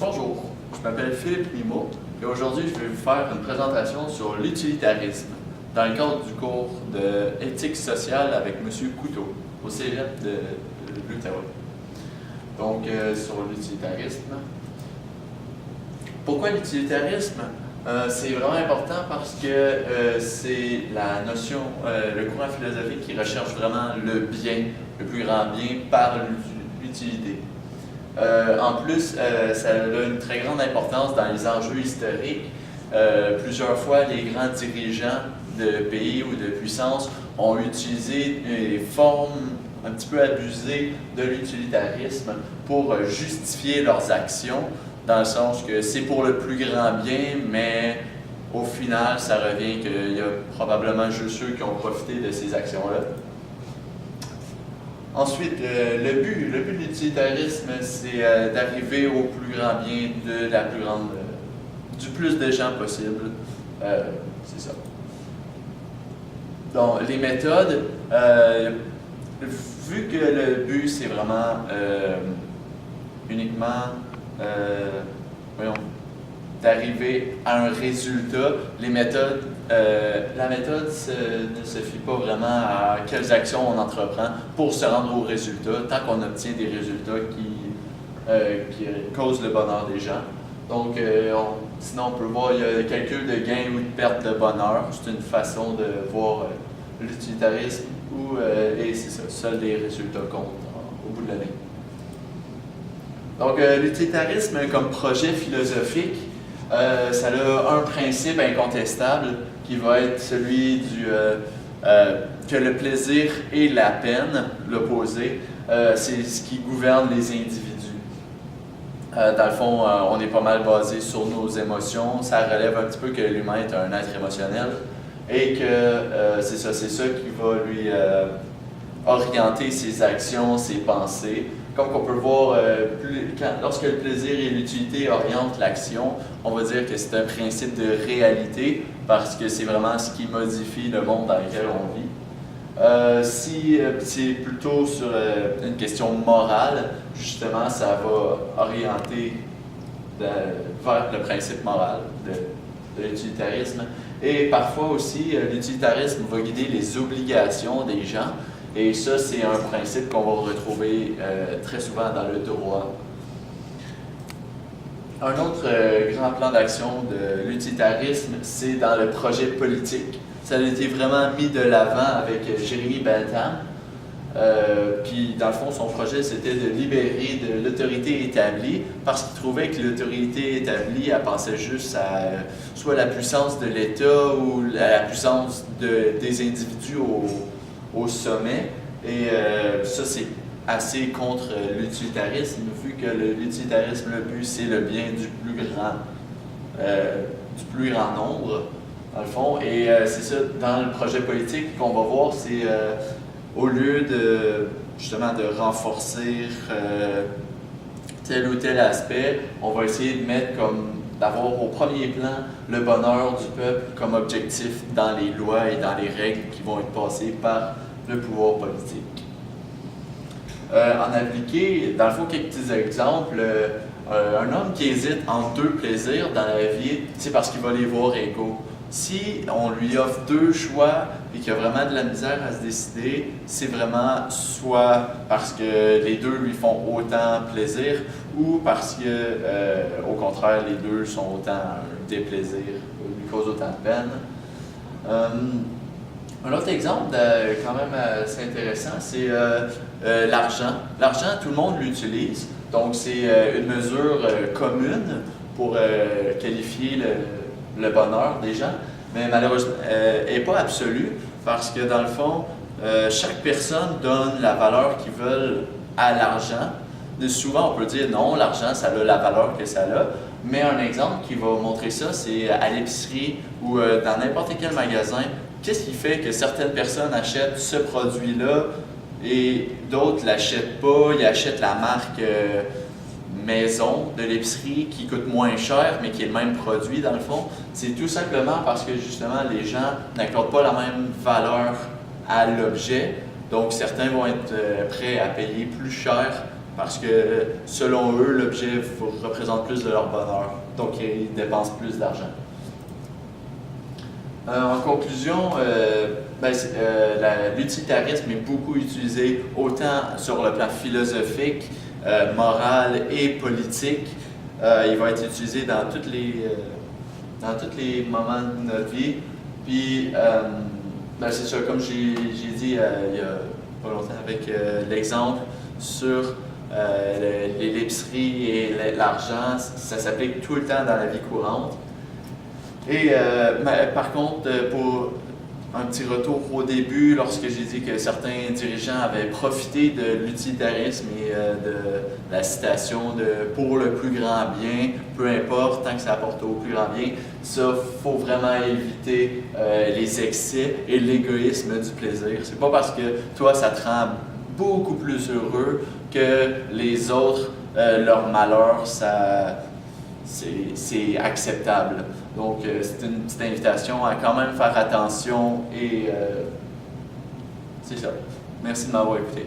Bonjour, je m'appelle Philippe Mimo et aujourd'hui je vais vous faire une présentation sur l'utilitarisme dans le cadre du cours d'éthique sociale avec M. Couteau au Cégep de l'Outaouais. Donc sur l'utilitarisme. Pourquoi l'utilitarisme? C'est vraiment important parce que c'est la notion, le courant philosophique qui recherche vraiment le bien, le plus grand bien par l'utilité. En plus, ça a une très grande importance dans les enjeux historiques. Plusieurs fois, les grands dirigeants de pays ou de puissances ont utilisé des formes un petit peu abusées de l'utilitarisme pour justifier leurs actions, dans le sens que c'est pour le plus grand bien, mais au final, ça revient qu'il y a probablement juste ceux qui ont profité de ces actions-là. Ensuite, le but de l'utilitarisme, c'est d'arriver au plus grand bien de la plus grande, du plus de gens possible. C'est ça. Donc, les méthodes, vu que le but, c'est vraiment uniquement d'arriver à un résultat, les méthodes, la méthode ne se fie pas vraiment à quelles actions on entreprend pour se rendre au résultat, tant qu'on obtient des résultats qui causent le bonheur des gens. Donc, sinon, on peut voir, il y a le calcul de gain ou de perte de bonheur. C'est une façon de voir l'utilitarisme et c'est ça, seuls les résultats comptent au bout de l'année. Donc, l'utilitarisme comme projet philosophique, ça a un principe incontestable qui va être celui que le plaisir et la peine, l'opposé, c'est ce qui gouverne les individus. Dans le fond, on est pas mal basé sur nos émotions. Ça relève un petit peu que l'humain est un être émotionnel et que c'est ça qui va lui orienter ses actions, ses pensées. Comme on peut le voir, lorsque le plaisir et l'utilité orientent l'action, on va dire que c'est un principe de réalité parce que c'est vraiment ce qui modifie le monde dans lequel on vit. Si c'est plutôt sur une question morale, justement, ça va orienter vers le principe moral de l'utilitarisme. Et parfois aussi, l'utilitarisme va guider les obligations des gens. Et ça, c'est un principe qu'on va retrouver très souvent dans le droit. Un autre grand plan d'action de l'utilitarisme, c'est dans le projet politique. Ça a été vraiment mis de l'avant avec Jeremy Bentham. Puis, dans le fond, son projet, c'était de libérer de l'autorité établie parce qu'il trouvait que l'autorité établie, elle pensait juste à soit la puissance de l'État ou la puissance des individus au sommet. Et ça, c'est assez contre l'utilitarisme, vu que l'utilitarisme, le but, c'est le bien du plus grand nombre, dans le fond. Et c'est ça, dans le projet politique qu'on va voir, c'est au lieu justement de renforcer tel ou tel aspect, on va essayer de mettre d'avoir au premier plan le bonheur du peuple comme objectif dans les lois et dans les règles qui vont être passées par le pouvoir politique. En appliquer, dans le fond, quelques petits exemples. Un homme qui hésite entre deux plaisirs dans la vie, c'est parce qu'il va les voir égaux. Si on lui offre deux choix et qu'il a vraiment de la misère à se décider, c'est vraiment soit parce que les deux lui font autant plaisir ou parce que, au contraire, les deux sont autant un déplaisir, lui causent autant de peine. Un autre exemple, quand même assez intéressant, c'est l'argent. L'argent, tout le monde l'utilise, donc c'est une mesure commune pour qualifier le bonheur des gens, mais malheureusement, elle n'est pas absolue parce que dans le fond, chaque personne donne la valeur qu'ils veulent à l'argent. Souvent, on peut dire non, l'argent, ça a la valeur que ça a, mais un exemple qui va montrer ça, c'est à l'épicerie ou dans n'importe quel magasin. Qu'est-ce qui fait que certaines personnes achètent ce produit-là et d'autres ne l'achètent pas, ils achètent la marque maison de l'épicerie qui coûte moins cher, mais qui est le même produit dans le fond? C'est tout simplement parce que justement les gens n'accordent pas la même valeur à l'objet. Donc certains vont être prêts à payer plus cher parce que selon eux, l'objet représente plus de leur bonheur, donc ils dépensent plus d'argent. En conclusion, l'utilitarisme est beaucoup utilisé autant sur le plan philosophique, moral et politique. Il va être utilisé dans tous les moments de notre vie. Puis, c'est ça, comme j'ai dit il y a pas longtemps avec l'exemple sur l'épicerie et l'argent, ça s'applique tout le temps dans la vie courante. Et par contre, pour un petit retour au début, lorsque j'ai dit que certains dirigeants avaient profité de l'utilitarisme et de la citation de « pour le plus grand bien », peu importe, tant que ça apporte au plus grand bien, ça, il faut vraiment éviter les excès et l'égoïsme du plaisir. C'est pas parce que toi, ça te rend beaucoup plus heureux que les autres, leur malheur, c'est acceptable. Donc, c'est une petite invitation à quand même faire attention et c'est ça. Merci de m'avoir écouté.